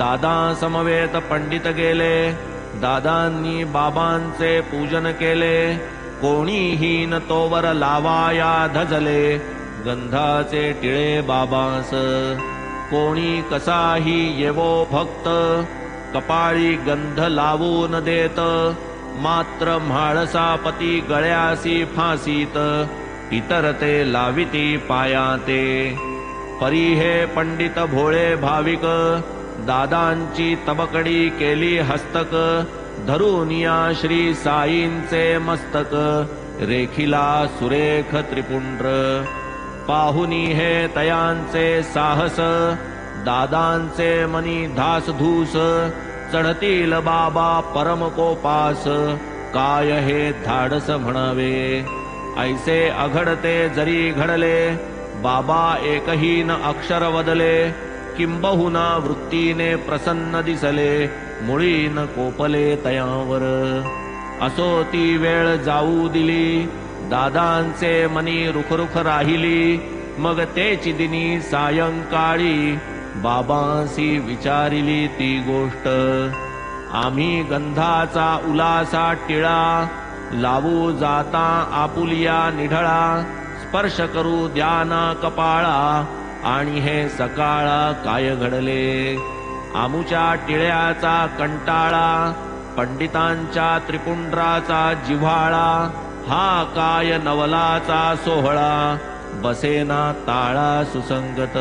दादा समवेत पंडित गेले, दादांनी बाबांचे पूजन केले. कोणीही न तोवर लावाया धजले, गंधाचे टिळे बाबांस. कोणी कसाही येवो भक्त, कपाळी गंध लावून देत. मात्र म्हाळसापती गळ्यासी फासीत, इतर ते लाविती पायाते. परी हे पंडित भोळे भाविक, दादांची तबकडी केली हस्तक. धरुनिया श्री साईंचे मस्तक, रेखिला सुरेख त्रिपुंड्र. पाहुनी हे तयांचे साहस, दादांचे मनी धासधूस. चढतील बाबा परम कोपास, काय हे धाडस म्हणावे. ऐसे अघडते जरी घडले, बाबा एकही न अक्षर वदले. किंबहुना वृत्तीने प्रसन्न दिसले, मुळी न कोपले तयांवर. असो ती वेळ जाऊ दिली, दादांचे मनी रुखरुख राहिली. मग तेची दिनी सायंकाळी, बाबांसी विचारिली ती गोष्ट. आम्ही गंधाचा उलासा टिळा, लावू जाता आपुलिया निढळा. स्पर्श करू द्याना कपाळा, आणि हे सकाळा काय घडले. आमुच्या टिळ्याचा कंटाळा, पंडितांच्या त्रिपुंड्राचा जिव्हाळा. हा काय नवलाचा सोहळा, बसेना ताळा सुसंगत.